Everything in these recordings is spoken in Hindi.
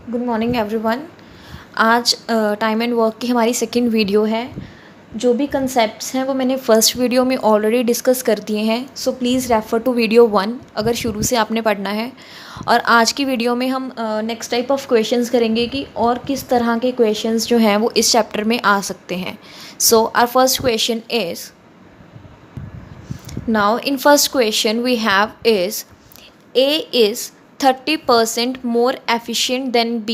Good morning everyone. आज टाइम एंड वर्क की हमारी सेकंड वीडियो है। जो भी कंसेप्ट्स हैं वो मैंने फर्स्ट वीडियो में ऑलरेडी डिस्कस कर दिए हैं, so please refer to video 1 अगर शुरू से आपने पढ़ना है। और आज की वीडियो में हम नेक्स्ट टाइप ऑफ क्वेश्चंस करेंगे कि और किस तरह के क्वेश्चंस जो हैं वो इस चैप्टर में आ सकते हैं। So our first question is, now in first question we have is A is 30% more efficient than B.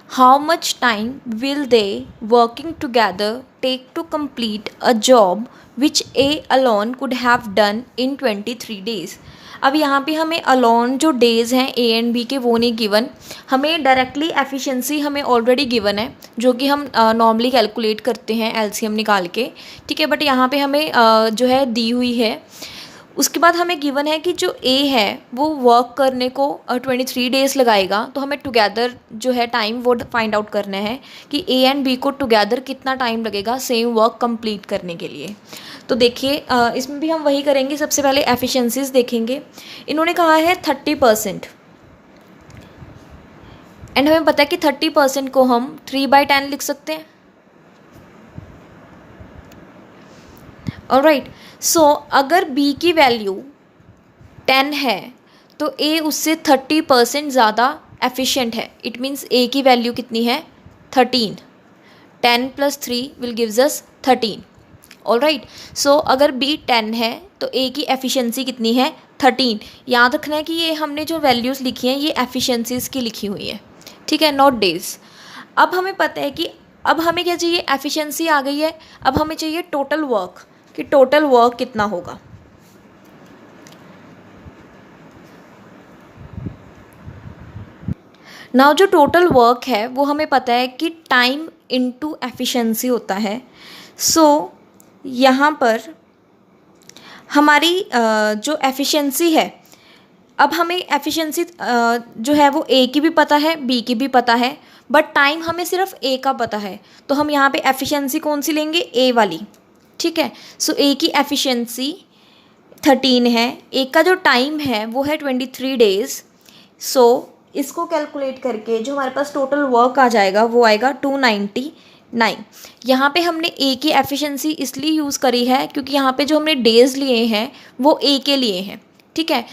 How much time will they working together take to complete a job which A alone could have done in 23 days? अब यहाँ पे हमें अलोन जो डेज़ हैं A एंड B के वो नहीं गिवन, हमें डायरेक्टली एफिशिएंसी हमें ऑलरेडी गिवन है जो कि हम नॉर्मली कैलकुलेट करते हैं एलसीएम निकाल के, ठीक है। बट यहाँ पे हमें जो है दी हुई है। उसके बाद हमें गिवन है कि जो ए है वो वर्क करने को 23 डेज़ लगाएगा, तो हमें टुगेदर जो है टाइम वो फाइंड आउट करना है कि ए एंड बी को टुगेदर कितना टाइम लगेगा सेम वर्क कंप्लीट करने के लिए। तो देखिए इसमें भी हम वही करेंगे। सबसे पहले एफिशिएंसीज देखेंगे। इन्होंने कहा है 30% एंड हमें पता है कि 30% को हम 3/10 लिख सकते हैं। ऑलराइट, सो अगर B की वैल्यू 10 है तो A उससे 30% ज़्यादा एफिशिएंट है। इट मीन्स A की वैल्यू कितनी है 13, 10 + 3 विल गिव्स अस 13। ऑलराइट, सो अगर B 10 है तो A की एफिशिएंसी कितनी है 13। याद रखना है कि ये हमने जो वैल्यूज़ लिखी हैं ये एफिशिएंसीज़ की लिखी हुई है, ठीक है, नॉट डेज। अब हमें पता है कि अब हमें क्या चाहिए, एफिशिएंसी आ गई है। अब हमें चाहिए टोटल वर्क, कि टोटल वर्क कितना होगा। नाउ जो टोटल वर्क है वो हमें पता है कि टाइम इनटू एफिशिएंसी होता है। सो यहाँ पर हमारी जो एफिशिएंसी है, अब हमें एफिशिएंसी जो है वो ए की भी पता है बी की भी पता है, बट टाइम हमें सिर्फ ए का पता है। तो हम यहाँ पे एफिशिएंसी कौन सी लेंगे, ए वाली, ठीक है। सो ए की एफिशिएंसी 13 है, ए का जो टाइम है वो है 23 डेज़। सो इसको कैलकुलेट करके जो हमारे पास टोटल वर्क आ जाएगा वो आएगा 299। यहाँ पे हमने ए की एफिशिएंसी इसलिए यूज़ करी है क्योंकि यहाँ पे जो हमने डेज़ लिए हैं वो ए के लिए हैं, ठीक है।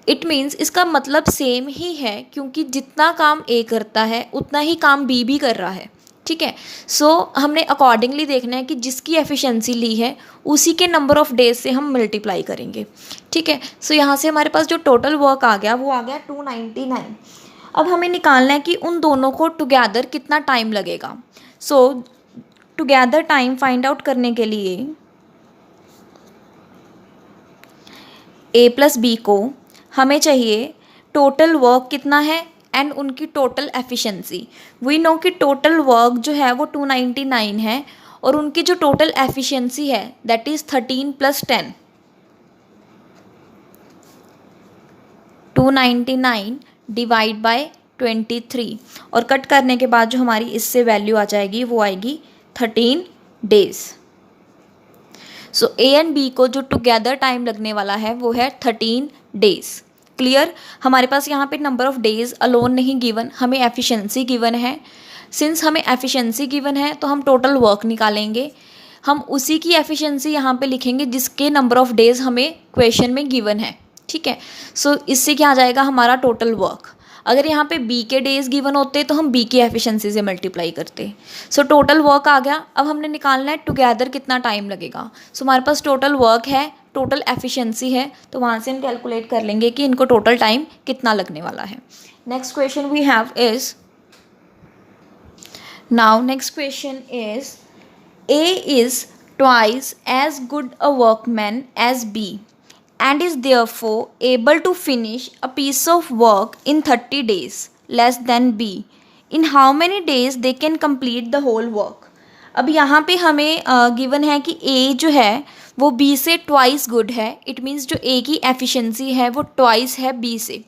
इट मीन्स इसका मतलब सेम ही है क्योंकि जितना काम ए करता है उतना ही काम बी भी कर रहा है, ठीक है। सो हमने अकॉर्डिंगली देखना है कि जिसकी एफिशिएंसी ली है उसी के नंबर ऑफ़ डेज से हम मल्टीप्लाई करेंगे, ठीक है। सो यहाँ से हमारे पास जो टोटल वर्क आ गया वो आ गया 299। अब हमें निकालना है कि उन दोनों को टुगेदर कितना टाइम लगेगा। सो टुगेदर टाइम फाइंड आउट करने के लिए ए प्लस बी को हमें चाहिए टोटल वर्क कितना है एंड उनकी टोटल एफिशिएंसी। वी नो कि टोटल वर्क जो है वो 299 है और उनकी जो टोटल एफिशिएंसी है दैट इज़ 13 + 10। 299 डिवाइड बाय 23 और कट करने के बाद जो हमारी इससे वैल्यू आ जाएगी वो आएगी 13 days. So A and B को जो टुगेदर टाइम लगने वाला है वो है 13 डेज़। क्लियर, हमारे पास यहाँ पे नंबर ऑफ़ डेज़ अलोन नहीं गिवन, हमें एफिशिएंसी गिवन है। सिंस हमें एफिशिएंसी गिवन है तो हम टोटल वर्क निकालेंगे। हम उसी की एफिशिएंसी यहाँ पे लिखेंगे जिसके नंबर ऑफ़ डेज़ हमें क्वेश्चन में गिवन है, ठीक है। सो इससे क्या आ जाएगा हमारा टोटल वर्क। अगर यहाँ पे बी के डेज़ गिवन होते तो हम बी की एफिशिएंसी से मल्टीप्लाई करते। सो टोटल वर्क आ गया। अब हमने निकालना है टुगेदर कितना टाइम लगेगा। सो हमारे पास टोटल वर्क है, टोटल एफिशिएंसी है, तो वहाँ से हम कैलकुलेट कर लेंगे कि इनको टोटल टाइम कितना लगने वाला है। Next question we have is, now next question is A is twice as good a workman as B and is therefore able to finish a piece of work in 30 days less than B. In how many days they can complete the whole work? अब यहाँ पे हमें गिवन है कि A जो है वो B से ट्वाइस गुड है। इट मीन्स जो A की एफिशिएंसी है वो ट्वाइस है B से,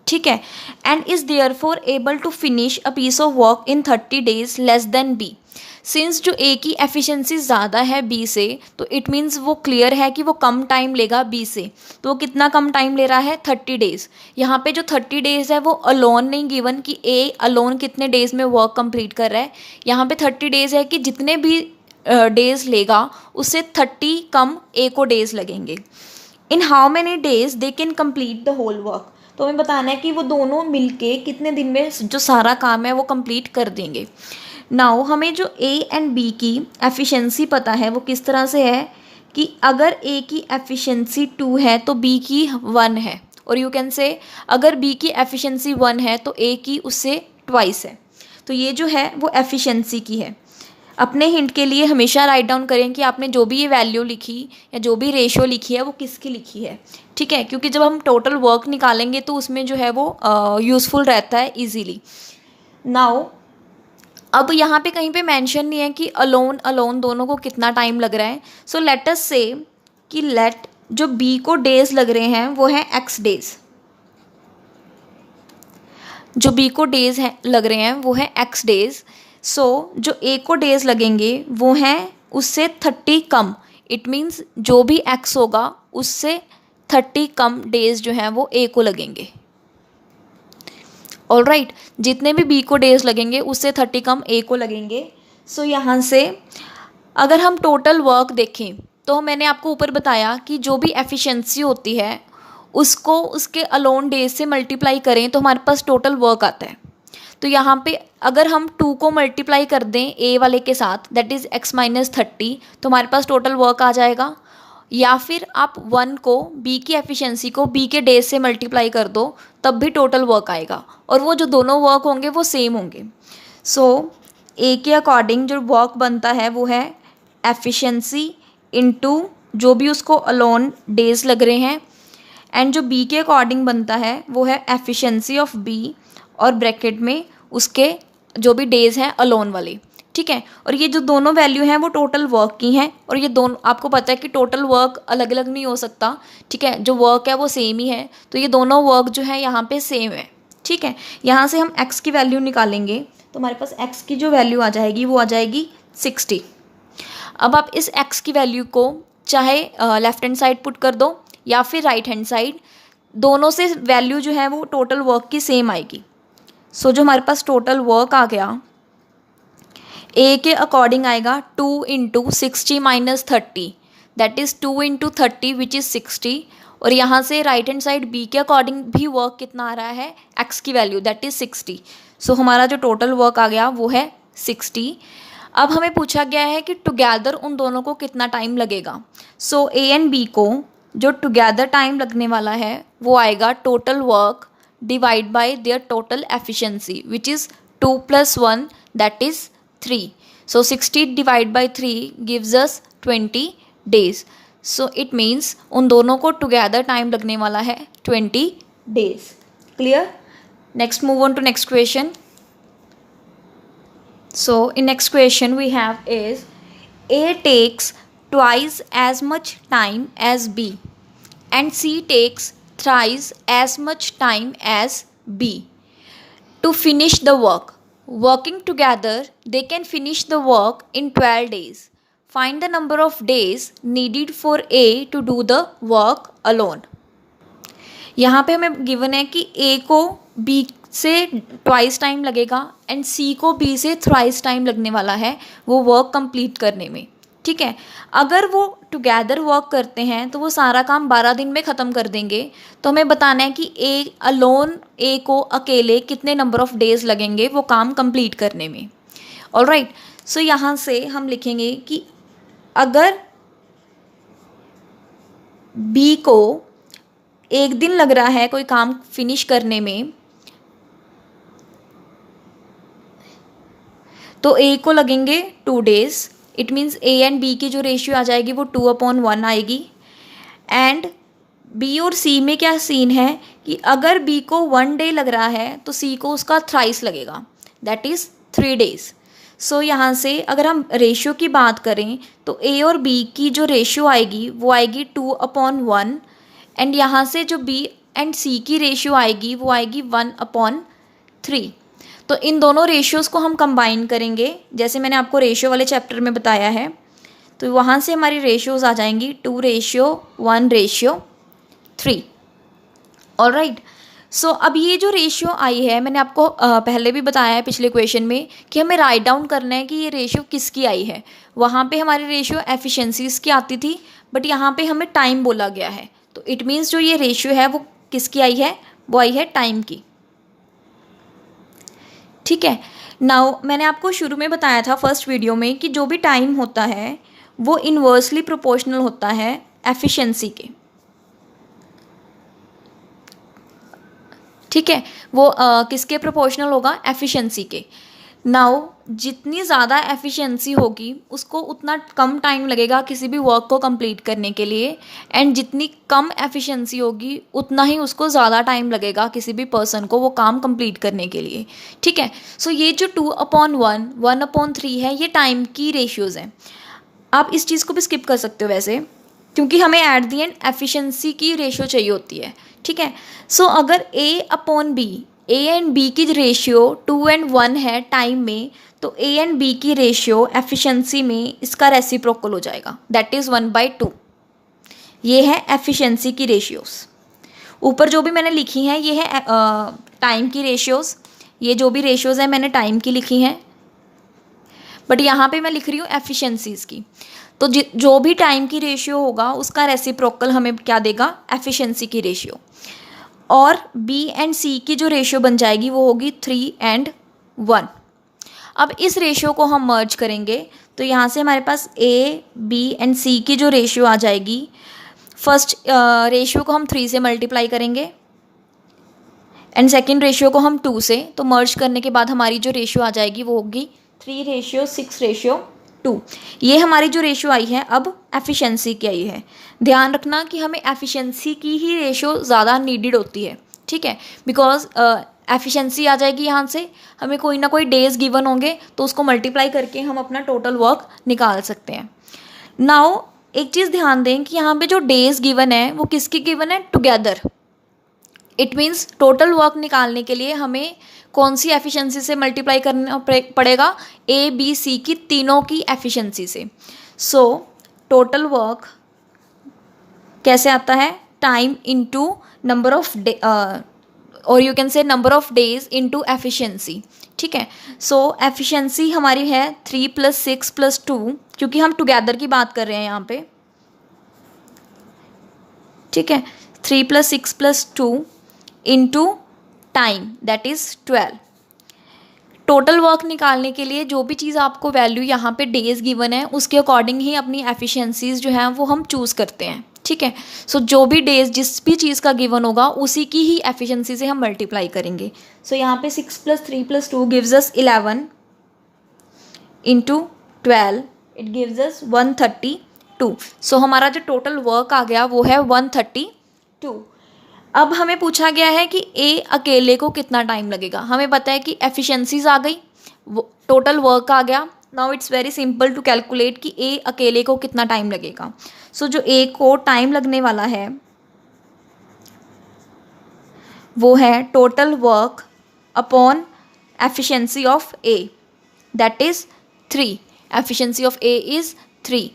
ठीक है। And is therefore able to finish a piece of work in 30 days less than B। Since जो ए की एफिशिएंसी ज़्यादा है बी से, तो इट मीन्स वो क्लियर है कि वो कम टाइम लेगा बी से। तो वो कितना कम टाइम ले रहा है, 30 डेज़। यहाँ पे जो 30 डेज़ है वो अलोन नहीं गिवन कि ए अलोन कितने डेज़ में वर्क कंप्लीट कर रहा है। यहाँ पे 30 डेज़ है कि जितने भी डेज़ लेगा उससे 30 कम ए को डेज़ लगेंगे। In how many days they can complete the whole work. तो हमें बताना है कि वो दोनों मिलके कितने दिन में जो सारा काम है वो कंप्लीट कर देंगे। नाउ हमें जो ए एंड बी की एफिशिएंसी पता है वो किस तरह से है कि अगर ए की एफिशिएंसी 2 है तो बी की 1 है, और यू कैन से अगर बी की एफिशिएंसी 1 है तो ए की उससे ट्वाइस है। तो ये जो है वो एफिशिएंसी की है। अपने हिंट के लिए हमेशा राइट डाउन करें कि आपने जो भी ये वैल्यू लिखी या जो भी रेशो लिखी है वो किसकी लिखी है, ठीक है, क्योंकि जब हम टोटल वर्क निकालेंगे तो उसमें जो है वो यूज़फुल रहता है इजीली। नाउ अब यहाँ पे कहीं पे मेंशन नहीं है कि अलोन अलोन दोनों को कितना टाइम लग रहा है। सो लेट अस से कि लेट जो बी को डेज लग रहे हैं वो है एक्स डेज, जो बी को डेज है लग रहे हैं वो है एक्स डेज। सो जो ए को डेज लगेंगे वो हैं उससे 30 कम। इट मीन्स जो भी एक्स होगा उससे 30 कम डेज जो हैं वो ए को लगेंगे। ऑलराइट, जितने भी बी को डेज लगेंगे उससे 30 कम ए को लगेंगे। सो यहाँ से अगर हम टोटल वर्क देखें तो मैंने आपको ऊपर बताया कि जो भी एफिशिएंसी होती है उसको उसके अलोन डेज से मल्टीप्लाई करें तो हमारे पास टोटल वर्क आता है। तो यहाँ पे अगर हम 2 को मल्टीप्लाई कर दें ए वाले के साथ, दैट इज़ x माइनस 30, तो हमारे पास टोटल वर्क आ जाएगा। या फिर आप 1 को बी की एफिशिएंसी को बी के डेज से मल्टीप्लाई कर दो तब भी टोटल वर्क आएगा, और वो जो दोनों वर्क होंगे वो सेम होंगे। सो ए के अकॉर्डिंग जो वर्क बनता है वो है एफिशिएंसी इनटू जो भी उसको अलोन डेज लग रहे हैं, एंड जो बी के अकॉर्डिंग बनता है वो है एफिशिएंसी ऑफ बी और ब्रैकेट में उसके जो भी डेज हैं अलोन वाले, ठीक है। और ये जो दोनों वैल्यू हैं वो टोटल वर्क की हैं, और ये दोनों आपको पता है कि टोटल वर्क अलग अलग नहीं हो सकता, ठीक है, जो वर्क है वो सेम ही है। तो ये दोनों वर्क जो है यहाँ पे सेम है, ठीक है। यहाँ से हम x की वैल्यू निकालेंगे तो हमारे पास x की जो वैल्यू आ जाएगी वो आ जाएगी 60। अब आप इस x की वैल्यू को चाहे लेफ्ट हैंड साइड पुट कर दो या फिर राइट हैंड साइड, दोनों से वैल्यू जो है वो टोटल वर्क की सेम आएगी। सो जो हमारे पास टोटल वर्क आ गया ए के अकॉर्डिंग आएगा 2 into 60 minus 30, that is 2 into 30 which is 60। और यहाँ से राइट हैंड साइड बी के अकॉर्डिंग भी वर्क कितना आ रहा है, एक्स की वैल्यू दैट इज़ 60। सो हमारा जो टोटल वर्क आ गया वो है 60। अब हमें पूछा गया है कि टुगेदर उन दोनों को कितना टाइम लगेगा। सो ए एंड बी को जो टुगेदर टाइम लगने वाला है वो आएगा total work divide by there total efficiency which is 2 + 1 that is 3. So 60 divided by 3 gives us 20 days. So it means उन दोनों को together time लगने वाला है 20 days. Clear? Next move on to next question. So in next question we have is A takes twice as much time as B and C takes thrice as much time as B to finish the work. Working together, they can finish the work in 12 days. Find the number of days needed for A to do the work alone. यहाँ पे हमें गिवन है कि A को B से ट्वाइस टाइम लगेगा एंड C को B से थ्राइस टाइम लगने वाला है वो वर्क कंप्लीट करने में, ठीक है। अगर वो टुगेदर वर्क करते हैं तो वो सारा काम 12 दिन में ख़त्म कर देंगे। तो हमें बताना है कि ए को अकेले कितने नंबर ऑफ़ डेज़ लगेंगे वो काम कंप्लीट करने में। ऑलराइट, सो यहाँ से हम लिखेंगे कि अगर बी को 1 दिन लग रहा है कोई काम फिनिश करने में तो ए को लगेंगे 2 days. It means A and B की जो रेशियो आ जाएगी वो 2/1 आएगी। एंड बी और सी में क्या सीन है कि अगर बी को 1 डे लग रहा है तो सी को उसका थ्राइस लगेगा, दैट इज़ 3 डेज़। सो यहाँ से अगर हम रेशियो की बात करें तो ए और बी की जो रेशियो आएगी वो आएगी 2/1, एंड यहाँ से जो बी एंड सी की रेशियो आएगी वो आएगी 1/3। तो इन दोनों रेशियोज़ को हम कंबाइन करेंगे, जैसे मैंने आपको रेशियो वाले चैप्टर में बताया है। तो वहाँ से हमारी रेशियोज़ आ जाएंगी 2:1:3। ऑलराइट। सो अब ये जो रेशियो आई है, मैंने आपको पहले भी बताया है पिछले क्वेश्चन में कि हमें राइट डाउन करना है कि ये रेशियो किसकी आई है। वहाँ पे हमारी रेशियो एफिशिएंसीज़ की आती थी, बट यहाँ पे हमें टाइम बोला गया है। तो इट मीन्स जो ये रेशियो है वो किसकी आई है, वो आई है टाइम की। ठीक है। नाउ मैंने आपको शुरू में बताया था फर्स्ट वीडियो में कि जो भी टाइम होता है वो इन्वर्सली प्रोपोर्शनल होता है एफिशिएंसी के। ठीक है, वो किसके प्रोपोर्शनल होगा, एफिशिएंसी के। नाउ जितनी ज़्यादा एफिशिएंसी होगी उसको उतना कम टाइम लगेगा किसी भी वर्क को कंप्लीट करने के लिए, एंड जितनी कम एफिशिएंसी होगी उतना ही उसको ज़्यादा टाइम लगेगा किसी भी पर्सन को वो काम कंप्लीट करने के लिए। ठीक है। सो ये जो 2/1, 1/3 है, ये टाइम की रेशियोज़ हैं। आप इस चीज़ को भी स्किप कर सकते हो वैसे, क्योंकि हमें एट दी एंड एफिशिएंसी की रेशियो चाहिए होती है। ठीक है। सो अगर A/B, A एंड B की रेशियो 2 and 1 है टाइम में, तो A एंड B की रेशियो एफिशिएंसी में इसका रेसिप्रोकल हो जाएगा, दैट इज़ 1/2। ये है एफिशिएंसी की रेशियोज़। ऊपर जो भी मैंने लिखी हैं ये है टाइम की रेशियोज़। ये जो भी रेशियोज़ हैं मैंने टाइम की लिखी हैं, बट यहाँ पे मैं लिख रही हूँ एफिशिएंसीज़ की। तो जो भी टाइम की रेशियो होगा उसका रेसिप्रोकल हमें क्या देगा, एफिशिएंसी की रेशियो। और B एंड C की जो रेशियो बन जाएगी वो होगी 3 and 1। अब इस रेशियो को हम मर्ज करेंगे, तो यहाँ से हमारे पास A, B एंड C की जो रेशियो आ जाएगी, फर्स्ट रेशियो को हम 3 से मल्टीप्लाई करेंगे एंड सेकेंड रेशियो को हम 2 से। तो मर्ज करने के बाद हमारी जो रेशियो आ जाएगी वो होगी 3:6:2। ये हमारी जो रेशियो आई है अब एफिशिएंसी की आई है। ध्यान रखना कि हमें एफिशिएंसी की ही रेशियो ज़्यादा नीडेड होती है। ठीक है, बिकॉज एफिशिएंसी आ जाएगी यहाँ से, हमें कोई ना कोई डेज गिवन होंगे तो उसको मल्टीप्लाई करके हम अपना टोटल वर्क निकाल सकते हैं। नाउ एक चीज़ ध्यान दें कि यहाँ पे जो डेज गिवन है वो किसकी गिवन है, together. It means total work निकालने के लिए हमें कौन सी एफिशिएंसी से मल्टीप्लाई करना पड़ेगा, A, B, C की तीनों की एफिशिएंसी से। सो टोटल वर्क कैसे आता है, time into number of day, और you can say number of days into efficiency. ठीक है। सो एफिशिएंसी हमारी है 3 + 6 + 2, क्योंकि हम टुगेदर की बात कर रहे हैं यहाँ पे। ठीक है, 3 + 6 + 2 into time, that is 12। Total work निकालने के लिए जो भी चीज़ आपको वैल्यू यहाँ पे डेज गिवन है उसके अकॉर्डिंग ही अपनी एफिशिएंसीज जो हैं वो हम चूज़ करते हैं। ठीक है। सो जो भी डेज जिस भी चीज़ का गिवन होगा उसी की ही एफिशिएंसी से हम मल्टीप्लाई करेंगे। सो यहाँ पे 6 + 3 + 2 gives us 11 into 12, it gives अस 132। सो हमारा जो टोटल वर्क आ गया वो है 132। अब हमें पूछा गया है कि A अकेले को कितना टाइम लगेगा। हमें पता है कि एफिशिएंसीज आ गई, टोटल वर्क आ गया। Now it's very simple to calculate कि A अकेले को कितना टाइम लगेगा। सो जो A को टाइम लगने वाला है वो है total work upon efficiency of A, that is 3। Efficiency of A is 3।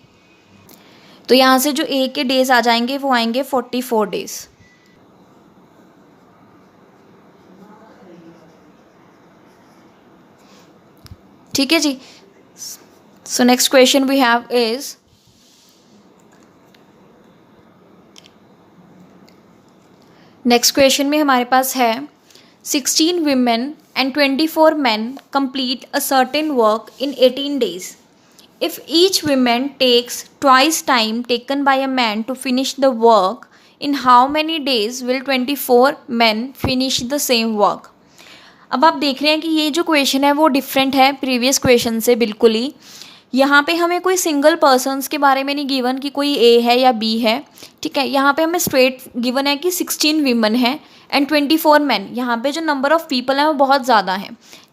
तो यहाँ से जो A के डेज आ जाएंगे वो आएंगे 44 डेज। ठीक है जी। So next question we have is, next question में हमारे पास है 16 women and 24 men complete a certain work in 18 days. If each woman takes twice time taken by a man to finish the work, in how many days will 24 men finish the same work? अब आप देख रहे हैं कि ये जो क्वेश्चन है वो डिफरेंट है प्रीवियस क्वेश्चन से बिल्कुल ही। यहाँ पे हमें कोई सिंगल पर्सन्स के बारे में नहीं गिवन कि कोई A है या B है। ठीक है, यहाँ पे हमें स्ट्रेट गिवन है कि 16 वीमेन है एंड 24 मैन। यहाँ पे जो नंबर ऑफ़ पीपल हैं वो बहुत ज़्यादा है।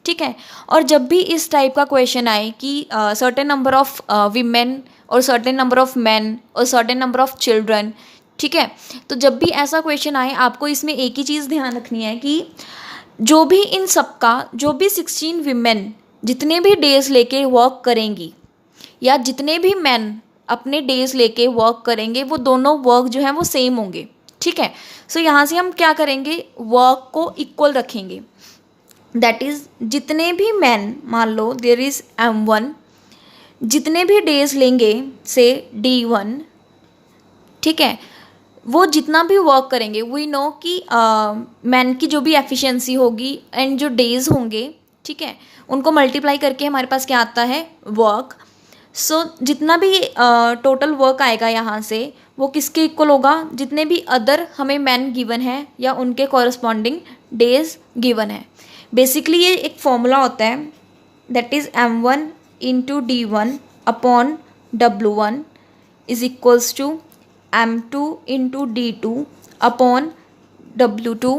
ठीक है, और जब भी इस टाइप का क्वेश्चन आए कि सर्टेन नंबर ऑफ़ वीमेन और सर्टेन नंबर ऑफ़ मैन और सर्टेन नंबर ऑफ़ चिल्ड्रन, ठीक है, तो जब भी ऐसा क्वेश्चन आए आपको इसमें एक ही चीज़ ध्यान रखनी है कि जो भी इन सबका जो भी 16 विमेन जितने भी डेज लेके वर्क करेंगी या जितने भी मैन अपने डेज लेके वर्क करेंगे वो दोनों वर्क जो है वो सेम होंगे, ठीक है। सो यहाँ से हम क्या करेंगे, वर्क को इक्वल रखेंगे। दैट इज़ जितने भी मैन, मान लो देयर इज़ M1, जितने भी डेज लेंगे से D1, ठीक है, वो जितना भी वर्क करेंगे, वी नो कि मैन की जो भी एफिशिएंसी होगी एंड जो डेज होंगे, ठीक है, उनको मल्टीप्लाई करके हमारे पास क्या आता है, वर्क। सो जितना भी टोटल वर्क आएगा यहाँ से वो किसके इक्वल होगा, जितने भी अदर हमें मैन गिवन है या उनके कॉरस्पॉन्डिंग डेज गिवन है। बेसिकली ये एक फॉर्मूला होता है, that is M1 into D1 upon W1 is equals to M2 into D2 upon W2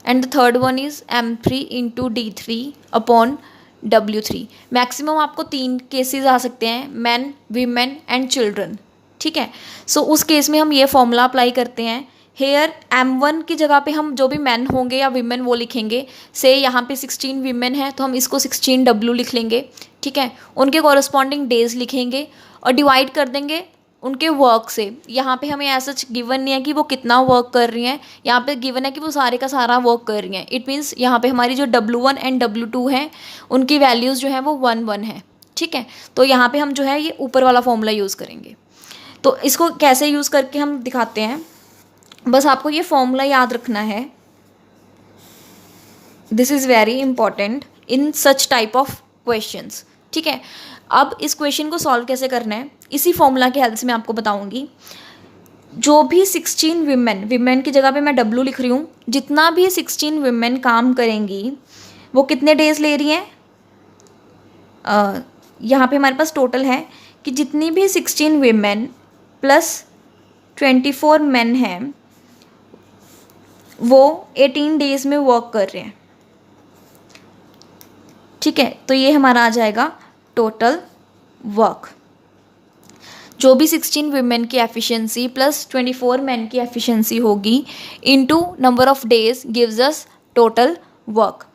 and the third one is M3 into D3 upon W3। Maximum आपको 3 केसेस आ सकते हैं, मैन, वीमेन एंड चिल्ड्रन, ठीक है। सो उस केस में हम ये फॉर्मूला अप्लाई करते हैं। हेयर M1 की जगह पे हम जो भी मैन होंगे या वीमेन वो लिखेंगे। से यहाँ पे 16 वीमेन है तो हम इसको 16W लिख लेंगे, ठीक है। उनके कॉरस्पॉन्डिंग डेज लिखेंगे और डिवाइड कर देंगे उनके वर्क से। यहाँ पे हमें ऐसा गिवन नहीं है कि वो कितना वर्क कर रही हैं, यहाँ पे गिवन है कि वो सारे का सारा वर्क कर रही हैं। इट मीन्स यहाँ पे हमारी जो W1 एंड W2 हैं उनकी वैल्यूज़ जो है वो 1 है, ठीक है। तो यहाँ पे हम जो है ये ऊपर वाला फॉर्मूला यूज़ करेंगे। तो इसको कैसे यूज़ करके हम दिखाते हैं, बस आपको ये फॉर्मूला याद रखना है। This is very important in such type of questions, ठीक है। अब इस क्वेश्चन को सॉल्व कैसे करना है, इसी फॉर्मूला की हेल्प से मैं आपको बताऊंगी। जो भी 16 विमेन की जगह पे मैं W लिख रही हूँ, जितना भी 16 विमेन काम करेंगी वो कितने डेज ले रही हैं, यहाँ पे हमारे पास टोटल है कि जितनी भी 16 विमेन प्लस 24 मैन हैं वो 18 डेज में वर्क कर रहे हैं, ठीक है। तो ये हमारा आ जाएगा टोटल वर्क। जो भी 16 विमेन की एफिशिएंसी प्लस 24 मैन की एफिशिएंसी होगी into number of days gives us total work.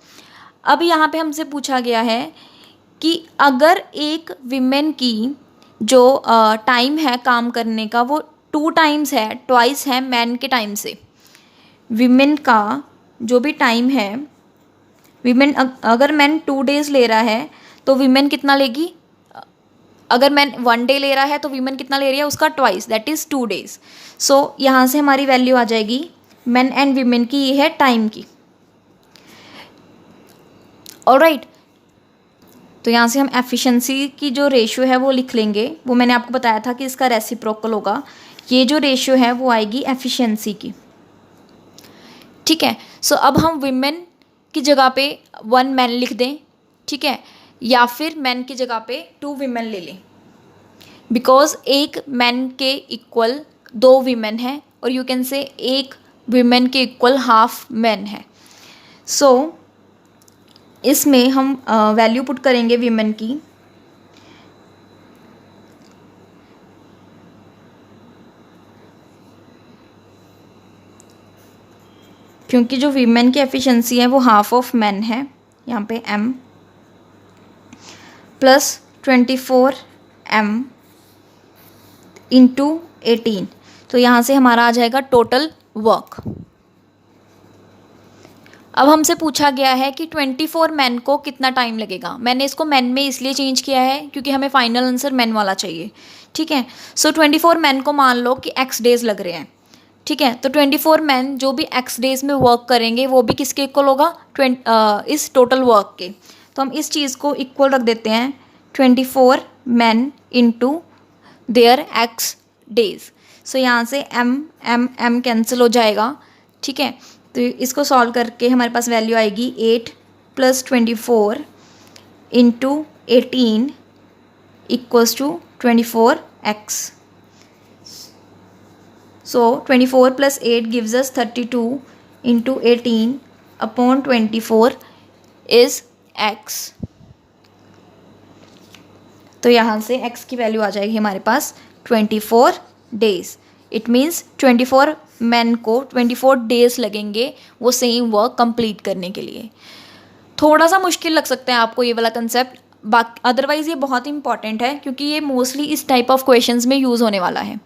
अब यहाँ पे हमसे पूछा गया है कि अगर एक विमेन की जो टाइम है काम करने का वो 2 टाइम्स है, ट्वाइस है मैन के टाइम से। विमेन का जो भी टाइम है, विमेन अगर मैन 2 डेज ले रहा है तो विमेन कितना लेगी, अगर मैन 1 डे ले रहा है तो विमेन कितना ले रही है, उसका twice, that is 2 days. So यहाँ से हमारी वैल्यू आ जाएगी मैन एंड विमेन की, ये है टाइम की, ऑलराइट। तो यहाँ से हम एफिशिएंसी की जो रेशियो है वो लिख लेंगे। वो मैंने आपको बताया था कि इसका रेसिप्रोकल होगा। ये जो रेशियो है वो आएगी एफिशिएंसी की, ठीक है। सो अब हम विमेन की जगह पे 1 मैन लिख दें, ठीक है, या फिर मैन की जगह पे 2 विमेन ले लें, बिकॉज एक मैन के इक्वल 2 विमेन है और यू कैन से एक विमेन के इक्वल हाफ मैन है। सो इसमें हम वैल्यू पुट करेंगे विमेन की, क्योंकि जो वीमेन की एफिशिएंसी है वो हाफ ऑफ मैन है, यहाँ पे M प्लस 24M इंटू 18। तो यहाँ से हमारा आ जाएगा टोटल वर्क। अब हमसे पूछा गया है कि 24 मैन को कितना टाइम लगेगा। मैंने इसको मैन में इसलिए चेंज किया है क्योंकि हमें फाइनल आंसर मैन वाला चाहिए, ठीक है। सो 24 मैन को मान लो कि x डेज लग रहे हैं, ठीक है। तो 24 मैन जो भी x डेज में वर्क करेंगे वो भी किसके इक्वल होगा, इस टोटल वर्क के। तो हम इस चीज़ को इक्वल रख देते हैं 24 man into their x days. So यहाँ से m कैंसिल हो जाएगा, ठीक है। तो इसको सॉल्व करके हमारे पास वैल्यू आएगी 8 plus 24 into 18 equals to 24x। So 24 plus 8 gives us 32 into 18 upon 24 is x। तो यहाँ से x की वैल्यू आ जाएगी हमारे पास 24 डेज। इट मीन्स 24 मैन को 24 डेज लगेंगे वो सेम वर्क कंप्लीट करने के लिए। थोड़ा सा मुश्किल लग सकता है आपको ये वाला कंसेप्ट, बाकी अदरवाइज़ ये बहुत इंपॉर्टेंट है क्योंकि ये मोस्टली इस टाइप ऑफ क्वेश्चंस में यूज़ होने वाला है।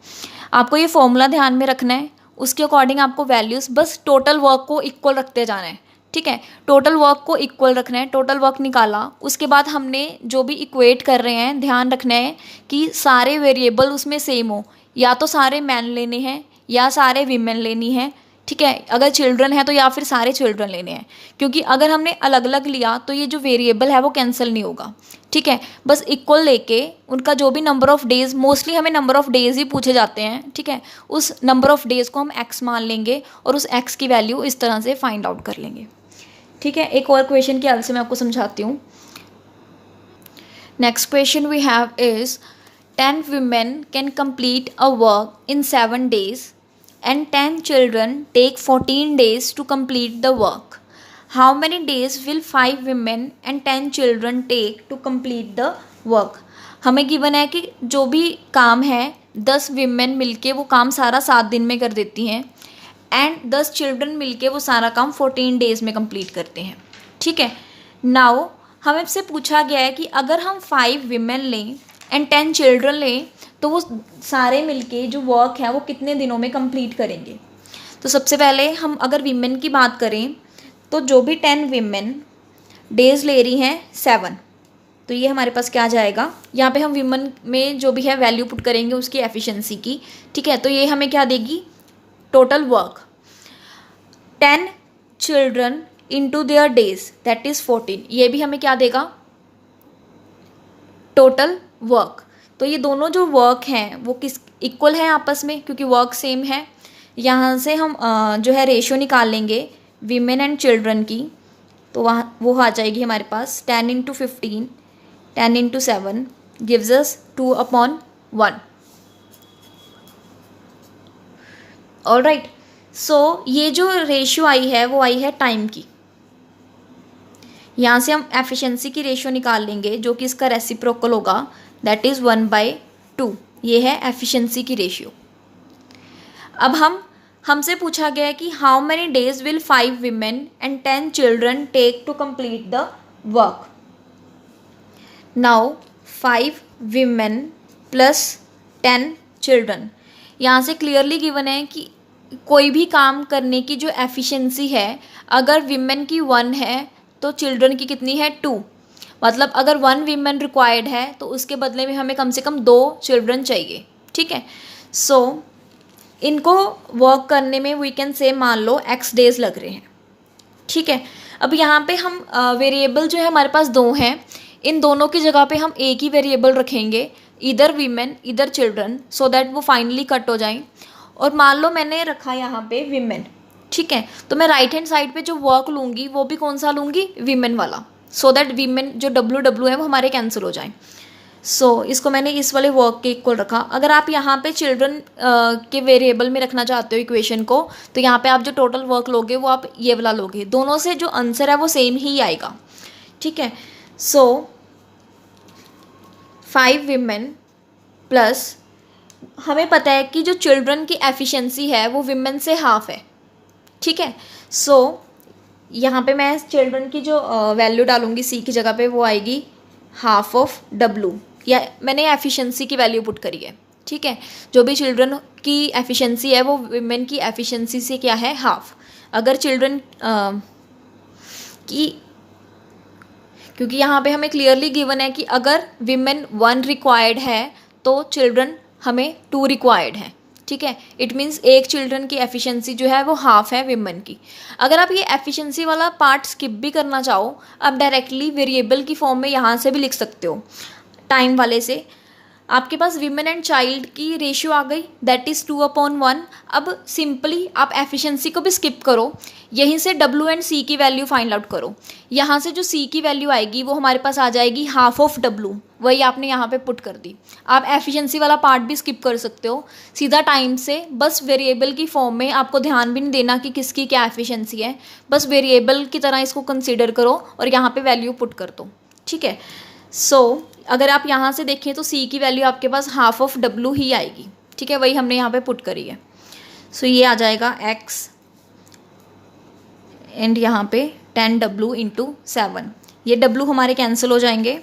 आपको ये फॉर्मूला ध्यान में रखना है, उसके अकॉर्डिंग आपको वैल्यूज़ बस टोटल वर्क को इक्वल रखते जाना है, ठीक है। टोटल वर्क को इक्वल रखना है, टोटल वर्क निकाला, उसके बाद हमने जो भी इक्वेट कर रहे हैं ध्यान रखना है कि सारे वेरिएबल उसमें सेम हो, या तो सारे मैन लेने हैं या सारे वीमेन लेनी है, ठीक है। अगर चिल्ड्रन है तो या फिर सारे चिल्ड्रन लेने हैं, क्योंकि अगर हमने अलग अलग लिया तो ये जो वेरिएबल है वो कैंसिल नहीं होगा, ठीक है। बस इक्वल लेके उनका जो भी नंबर ऑफ डेज, मोस्टली हमें नंबर ऑफ डेज ही पूछे जाते हैं, ठीक है। उस नंबर ऑफ डेज को हम एक्स मान लेंगे और उस एक्स की वैल्यू इस तरह से फाइंड आउट कर लेंगे, ठीक है। एक और क्वेश्चन की हेल्प से मैं आपको समझाती हूँ। Next question we have is 10 women can complete a work in 7 days and 10 children take 14 days to complete the work. How many days will 5 women and 10 children take to complete the work? हमें गिवन है कि जो भी काम है 10 विमेन मिलके वो काम सारा 7 दिन में कर देती हैं एंड 10 चिल्ड्रन मिलके वो सारा काम 14 डेज में कंप्लीट करते हैं, ठीक है। नाउ हमें से पूछा गया है कि अगर हम 5 विमेन लें एंड 10 चिल्ड्रन लें तो वो सारे मिलके जो वर्क है वो कितने दिनों में कंप्लीट करेंगे। तो सबसे पहले हम अगर वीमेन की बात करें तो जो भी 10 वीमेन डेज ले रही हैं 7, तो ये हमारे पास क्या आ जाएगा, यहाँ पे हम वीमेन में जो भी है वैल्यू पुट करेंगे उसकी एफिशिएंसी की, ठीक है। तो ये हमें क्या देगी, total work 10 children into there days that is 14, ये भी हमें क्या देगा, टोटल वर्क। तो ये दोनों जो वर्क हैं वो किस इक्वल है आपस में, क्योंकि वर्क सेम है। यहाँ से हम जो है रेशियो निकाल लेंगे वीमेन एंड चिल्ड्रन की, तो वहाँ वो आ जाएगी हमारे पास 10 into 15, 10 into 7 gives us 2/1। Alright, so ये जो रेशियो आई है वो आई है टाइम की। यहाँ से हम एफिशिएंसी की रेशियो निकाल लेंगे जो कि इसका रेसिप्रोकल होगा, दैट इज़ 1/2। ये है एफिशिएंसी की रेशियो। अब हमसे पूछा गया है कि how many days will 5 women and 10 children take to complete the work. Now 5 women plus 10 children, यहाँ से क्लियरली गिवन है कि कोई भी काम करने की जो एफिशिएंसी है, अगर विमेन की 1 है तो चिल्ड्रन की कितनी है 2, मतलब अगर 1 वीमेन रिक्वायर्ड है तो उसके बदले में हमें कम से कम 2 चिल्ड्रन चाहिए, ठीक है। सो इनको वर्क करने में वी कैन से मान लो x डेज लग रहे हैं, ठीक है। अब यहाँ पे हम वेरिएबल जो है हमारे पास 2 हैं, इन दोनों की जगह पे हम एक ही वेरिएबल रखेंगे, इधर वीमेन इधर चिल्ड्रन, सो दैट वो फाइनली कट हो जाएं। और मान लो मैंने रखा यहाँ पे वीमेन, ठीक है, तो मैं राइट हैंड साइड पे जो वर्क लूँगी वो भी कौन सा लूँगी, वीमेन वाला, सो दैट वीमेन जो डब्ल्यू है वो हमारे कैंसिल हो जाएं। सो इसको मैंने इस वाले वर्क के इक्वल रखा। अगर आप यहाँ पे चिल्ड्रन के वेरिएबल में रखना चाहते हो इक्वेशन को, तो यहाँ पे आप जो टोटल वर्क लोगे वो आप ये वाला लोगे, दोनों से जो आंसर है वो सेम ही आएगा, ठीक है। सो 5 विमेन प्लस हमें पता है कि जो चिल्ड्रन की एफिशिएंसी है वो विमेन से हाफ है, ठीक है। सो यहाँ पे मैं चिल्ड्रन की जो वैल्यू डालूंगी सी की जगह पे वो आएगी हाफ ऑफ डब्लू, या मैंने एफिशिएंसी की वैल्यू पुट करी है, ठीक है। जो भी चिल्ड्रन की एफिशिएंसी है वो विमेन की एफिशिएंसी से क्या है, हाफ। अगर चिल्ड्रन की, क्योंकि यहाँ पे हमें क्लियरली गिवन है कि अगर विमेन 1 रिक्वायर्ड है तो चिल्ड्रन हमें 2 रिक्वायर्ड है, ठीक है। इट मीन्स एक चिल्ड्रन की एफिशिएंसी जो है वो हाफ है विमेन की। अगर आप ये एफिशिएंसी वाला पार्ट स्किप भी करना चाहो, आप डायरेक्टली वेरिएबल की फॉर्म में यहाँ से भी लिख सकते हो, टाइम वाले से। आपके पास विमेन एंड चाइल्ड की रेशियो आ गई, दैट इज़ 2/1। अब सिंपली आप एफिशिएंसी को भी स्किप करो, यहीं से डब्ल्यू एंड सी की वैल्यू फाइंड आउट करो। यहाँ से जो सी की वैल्यू आएगी वो हमारे पास आ जाएगी हाफ ऑफ डब्ल्यू, वही आपने यहाँ पे पुट कर दी। आप एफिशिएंसी वाला पार्ट भी स्किप कर सकते हो, सीधा टाइम से बस वेरिएबल की फॉर्म में, आपको ध्यान भी नहीं देना कि किसकी क्या एफिशिएंसी है, बस वेरिएबल की तरह इसको कंसिडर करो और यहाँ पे वैल्यू पुट कर दो, ठीक है। सो अगर आप यहाँ से देखें तो सी की वैल्यू आपके पास हाफ ऑफ डब्ल्यू ही आएगी, ठीक है, वही हमने यहाँ पे पुट करी है। सो ये आ जाएगा x एंड यहाँ पे 10W इंटू 7, ये W हमारे कैंसिल हो जाएंगे,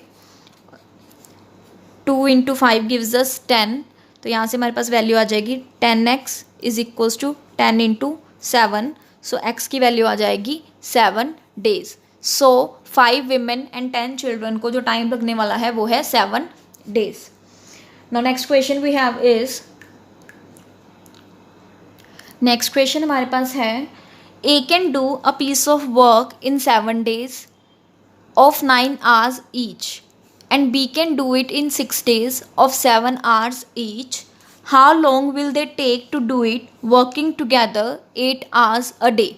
2 इंटू 5 गिव्स अस 10, तो यहाँ से हमारे पास वैल्यू आ जाएगी 10x is equals to 10 into 7, so x की वैल्यू आ जाएगी 7 days। So 5 women and 10 children को जो टाइम लगने वाला है वो है 7 days। Now next question we have is, next question हमारे पास है A can do a piece of work in 7 days of 9 hours each and B can do it in 6 days of 7 hours each. How long will they take to do it working together 8 hours a day?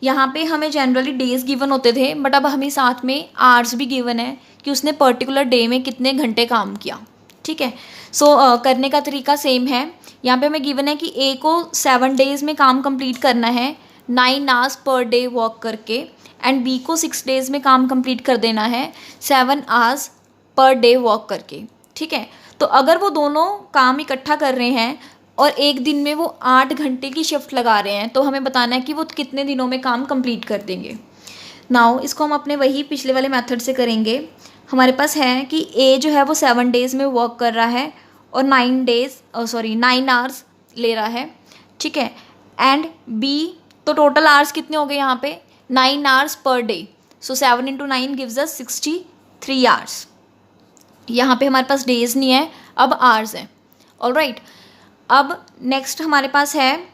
यहाँ पे हमें जनरली डेज गिवन होते थे, बट अब हमें साथ में आवर्स भी गिवन है कि उसने पर्टिकुलर डे में कितने घंटे काम किया। ठीक है, सो करने का तरीका सेम है। यहाँ पे हमें गिवन है कि ए को 7 days में काम कंप्लीट करना है 9 hours पर डे वर्क करके, एंड बी को 6 days में काम कंप्लीट कर देना है 7 hours पर डे वर्क करके। ठीक है, तो अगर वो दोनों काम इकट्ठा कर रहे हैं और एक दिन में वो 8 घंटे की शिफ्ट लगा रहे हैं, तो हमें बताना है कि वो कितने दिनों में काम कंप्लीट कर देंगे। नाउ इसको हम अपने वही पिछले वाले मेथड से करेंगे। हमारे पास है कि ए जो है वो 7 days में वर्क कर रहा है और 9 hours ले रहा है। ठीक है, एंड बी, तो टोटल आवर्स कितने हो गए यहाँ पे 9 hours पर डे, सो 7 इंटू 9 गिव्स अस 63 hours। यहाँ पे हमारे पास डेज नहीं है, अब आवर्स हैं। ऑलराइट, अब नेक्स्ट हमारे पास है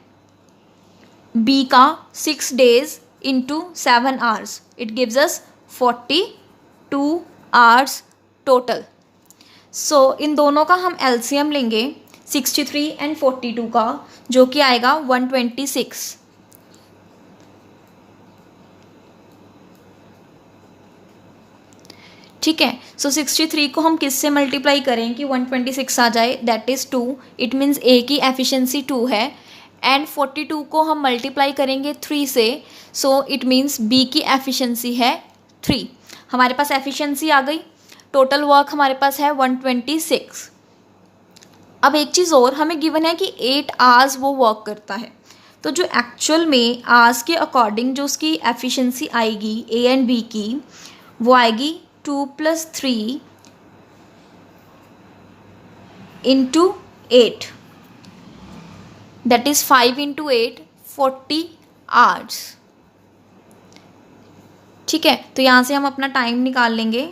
बी का 6 days into 7 hours, it gives us 42 hours total. So इन दोनों का हम एलसीएम लेंगे 63 एंड 42 का, जो कि आएगा 126। ठीक है, सो 63 को हम किससे मल्टीप्लाई करें कि 126 आ जाए, दैट इज़ 2, इट मीन्स ए की एफिशिएंसी 2 है, एंड 42 को हम मल्टीप्लाई करेंगे 3 से, सो इट मीन्स बी की एफिशिएंसी है 3। हमारे पास एफिशिएंसी आ गई, टोटल वर्क हमारे पास है 126। अब एक चीज़ और, हमें गिवन है कि 8 hours वो वर्क करता है, तो जो एक्चुअल में आवर्स के अकॉर्डिंग जो उसकी एफिशिएंसी आएगी ए एंड बी की, वो आएगी 2 + 3 into 8, that is 5 into 8 40 hours। ठीक है, तो यहाँ से हम अपना टाइम निकाल लेंगे,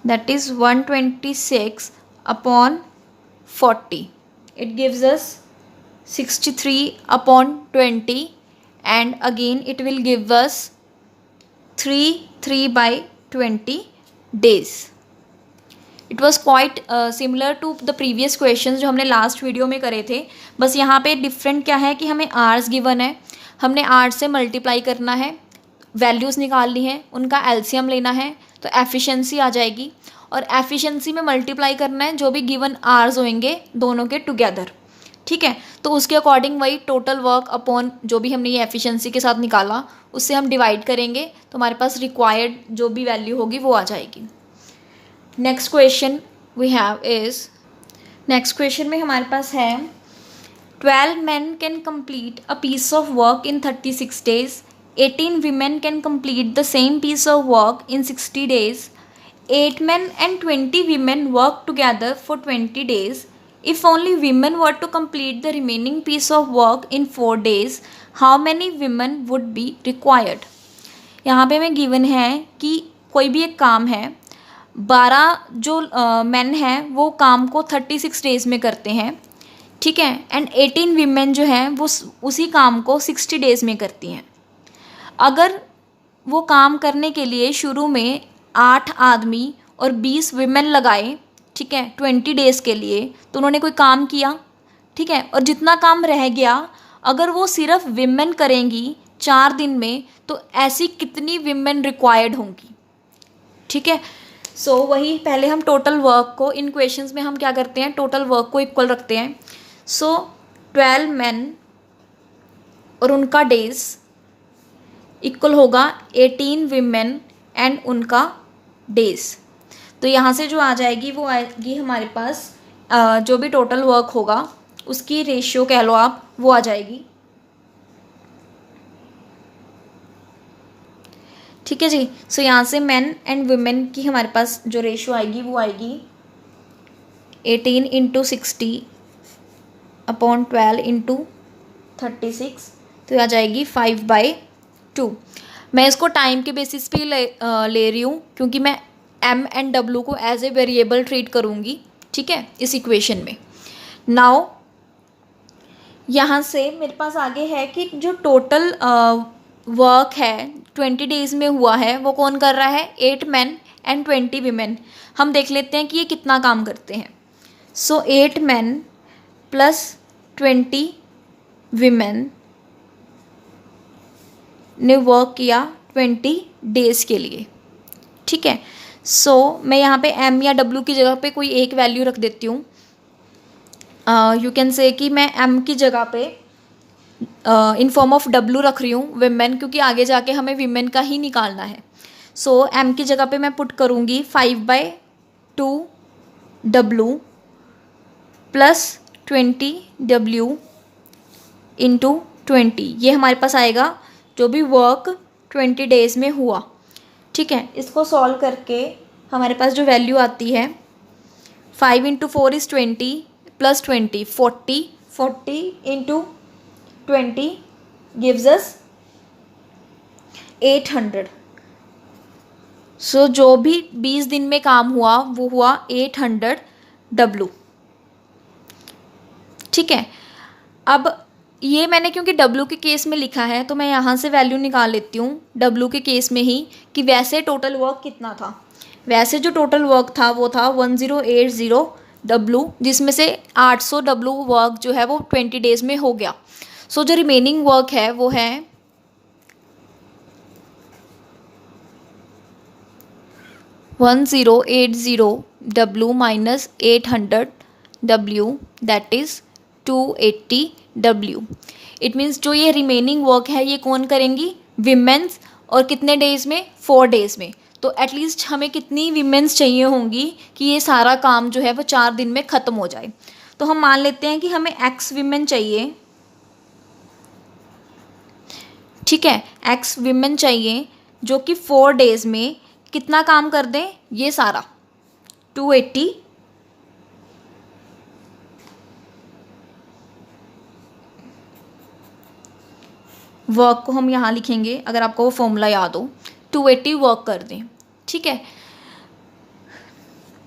that is 126 upon 40, it gives us 63 upon 20, and again it will give us 3/20 days। It was quite similar to the previous question जो हमने लास्ट वीडियो में करे थे, बस यहाँ पे डिफरेंट क्या है कि हमें आवर्स गिवन है, हमने आवर्स से मल्टीप्लाई करना है, वैल्यूज़ निकालनी है, उनका एलसीएम लेना है, तो एफिशिएंसी आ जाएगी, और एफिशिएंसी में मल्टीप्लाई करना है जो भी गिवन आवर्स होंगे दोनों के टुगेदर। ठीक है, तो उसके अकॉर्डिंग वही टोटल वर्क अपॉन जो भी हमने ये एफिशिएंसी के साथ निकाला उससे हम डिवाइड करेंगे, तो हमारे पास रिक्वायर्ड जो भी वैल्यू होगी वो आ जाएगी। Next question we have is, next question में हमारे पास है 12 men can complete a piece of work in 36 days, 18 women can complete the same piece of work in 60 days, 8 men and 20 women work together for 20 days. If only women were to complete the remaining piece of work in 4 days, how many women would be required? यहाँ पे हमें गिवन है कि कोई भी एक काम है, 12 जो मेन हैं वो काम को 36 डेज़ में करते हैं। ठीक है, एंड 18 वीमेन जो हैं वो उसी काम को 60 डेज़ में करती हैं। अगर वो काम करने के लिए शुरू में 8 आदमी और 20 वीमेन लगाए, ठीक है, 20 डेज़ के लिए, तो उन्होंने कोई काम किया। ठीक है, और जितना काम रह गया अगर वो सिर्फ विमेन करेंगी 4 दिन में, तो ऐसी कितनी विमेन रिक्वायर्ड होंगी। ठीक है, सो वही पहले हम टोटल वर्क को इन क्वेश्चंस में हम क्या करते हैं, टोटल वर्क को इक्वल रखते हैं। सो 12 men और उनका डेज इक्वल होगा 18 वीमेन एंड उनका डेज। तो यहाँ से जो आ जाएगी वो आएगी हमारे पास जो भी टोटल वर्क होगा उसकी रेशियो कह लो आप, वो आ जाएगी। ठीक है जी। सो यहाँ से मेन एंड वुमेन की हमारे पास जो रेशियो आएगी वो आएगी 18/60/12/36, तो ये आ जाएगी 5/2। मैं इसको टाइम के बेसिस पे ले रही हूँ क्योंकि मैं एम एंड डब्ल्यू को एज ए वेरिएबल ट्रीट करूँगी। ठीक है, इस इक्वेशन में। नाउ यहाँ से मेरे पास आगे है कि जो टोटल वर्क है 20 डेज में हुआ है वो कौन कर रहा है, 8 men एंड 20 women। हम देख लेते हैं कि ये कितना काम करते हैं। सो 8 men प्लस 20 women ने वर्क किया 20 डेज के लिए। ठीक है, सो मैं यहाँ पे एम या डब्ल्यू की जगह पे कोई एक वैल्यू रख देती हूँ। यू कैन से कि मैं एम की जगह पे इन फॉर्म ऑफ डब्ल्यू रख रही हूँ विमेन, क्योंकि आगे जाके हमें विमेन का ही निकालना है। सो एम की जगह पे मैं पुट करूँगी 5/2 प्लस 20 इंटू 20। ये हमारे पास आएगा जो भी वर्क 20 डेज में हुआ। ठीक है, इसको सॉल्व करके हमारे पास जो वैल्यू आती है 5 × 4 = 20 प्लस 20 40 इंटू 20 गिव्स अस 800। सो जो भी 20 दिन में काम हुआ वो हुआ 800 डब्लू। ठीक है, अब ये मैंने क्योंकि डब्लू के केस में लिखा है तो मैं यहाँ से वैल्यू निकाल लेती हूँ डब्लू के केस में ही कि वैसे टोटल वर्क कितना था। वैसे जो टोटल वर्क था वो था 1080 डब्लू, जिसमें से 800 डब्लू वर्क जो है वो 20 डेज में हो गया। सो जो रिमेनिंग वर्क है वो है 1080 W minus 800 W, that is 280 W. It means जो ये रिमेनिंग वर्क है ये कौन करेंगी, विमेंस। और कितने डेज में, 4 डेज में। तो एटलीस्ट हमें कितनी विमेंस चाहिए होंगी कि ये सारा काम जो है वो 4 दिन में ख़त्म हो जाए। तो हम मान लेते हैं कि हमें एक्स विमेन चाहिए। ठीक है, एक्स विमेन चाहिए जो कि 4 डेज में कितना काम कर दें, ये सारा 280 वर्क को हम यहाँ लिखेंगे, अगर आपको वो फॉर्मूला याद हो, 280 वर्क कर दें। ठीक है,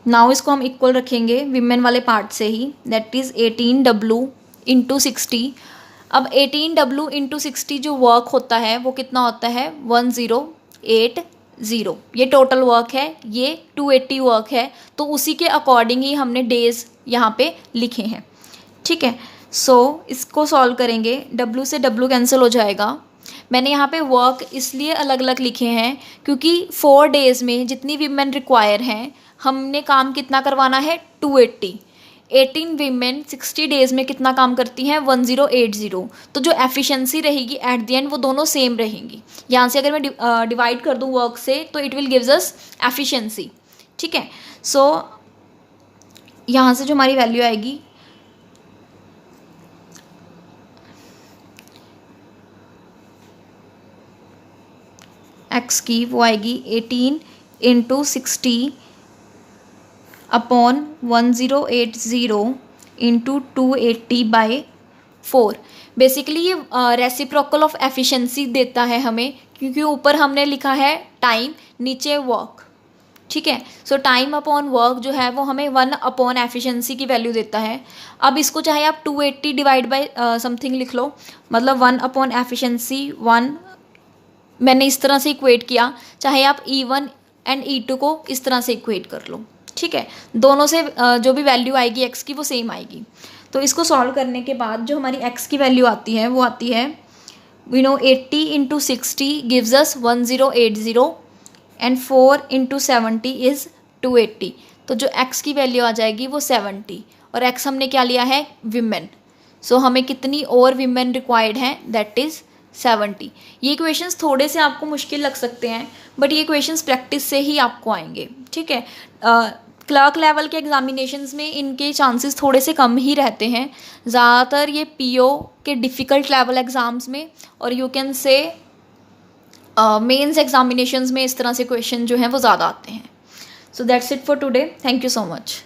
नाउ इसको हम इक्वल रखेंगे विमेन वाले पार्ट से ही, दैट इज़ 18 डब्लू इंटू 60। अब 18 डब्लू इंटू 60 जो वर्क होता है वो कितना होता है, 1080। ये टोटल वर्क है, ये 280 वर्क है, तो उसी के अकॉर्डिंग ही हमने डेज यहाँ पे लिखे हैं। ठीक है, सो इसको सॉल्व करेंगे, डब्लू से डब्लू कैंसिल हो जाएगा। मैंने यहाँ पे वर्क इसलिए अलग अलग लिखे हैं क्योंकि 4 डेज़ में जितनी वीमेन रिक्वायर हैं हमने काम कितना करवाना है, 280। 18 वीमेन 60 डेज़ में कितना काम करती हैं, 1080। तो जो एफिशिएंसी रहेगी एट द एंड वो दोनों सेम रहेंगी। यहाँ से अगर मैं डिवाइड कर दूँ वर्क से तो it will gives us efficiency. ठीक है, सो यहाँ से जो हमारी वैल्यू आएगी एक्स की, वो आएगी 18 × 60 अपॉन 1080 इंटू 280/4। बेसिकली ये रेसिप्रोकल ऑफ एफिशिएंसी देता है हमें, क्योंकि ऊपर हमने लिखा है टाइम, नीचे वर्क। ठीक है, सो टाइम अपॉन वर्क जो है वो हमें 1 अपॉन एफिशिएंसी की वैल्यू देता है। अब इसको चाहे आप 280 डिवाइड बाय समथिंग लिख लो, मतलब 1 अपॉन एफिशिएंसी 1 मैंने इस तरह से इक्वेट किया, चाहे आप E1 एंड E2 को इस तरह से इक्वेट कर लो। ठीक है, दोनों से जो भी वैल्यू आएगी एक्स की वो सेम आएगी। तो इसको सॉल्व करने के बाद जो हमारी एक्स की वैल्यू आती है वो आती है 80 × 60 गिव्स अस 1080 एंड 4 × 70 इज़ 280। तो जो एक्स की वैल्यू आ जाएगी वो 70, और एक्स हमने क्या लिया है, विमेन। सो हमें कितनी और विमेन रिक्वायर्ड हैं, दैट इज़ 70। ये क्वेश्चंस थोड़े से आपको मुश्किल लग सकते हैं बट ये क्वेश्चंस प्रैक्टिस से ही आपको आएंगे। ठीक है, क्लर्क लेवल के एग्जामिनेशंस में इनके चांसेस थोड़े से कम ही रहते हैं, ज़्यादातर ये पीओ के डिफ़िकल्ट लेवल एग्ज़ाम्स में और you can say mains examinations में इस तरह से क्वेश्चन जो हैं वो ज़्यादा आते हैं. So that's it for today. Thank you so much.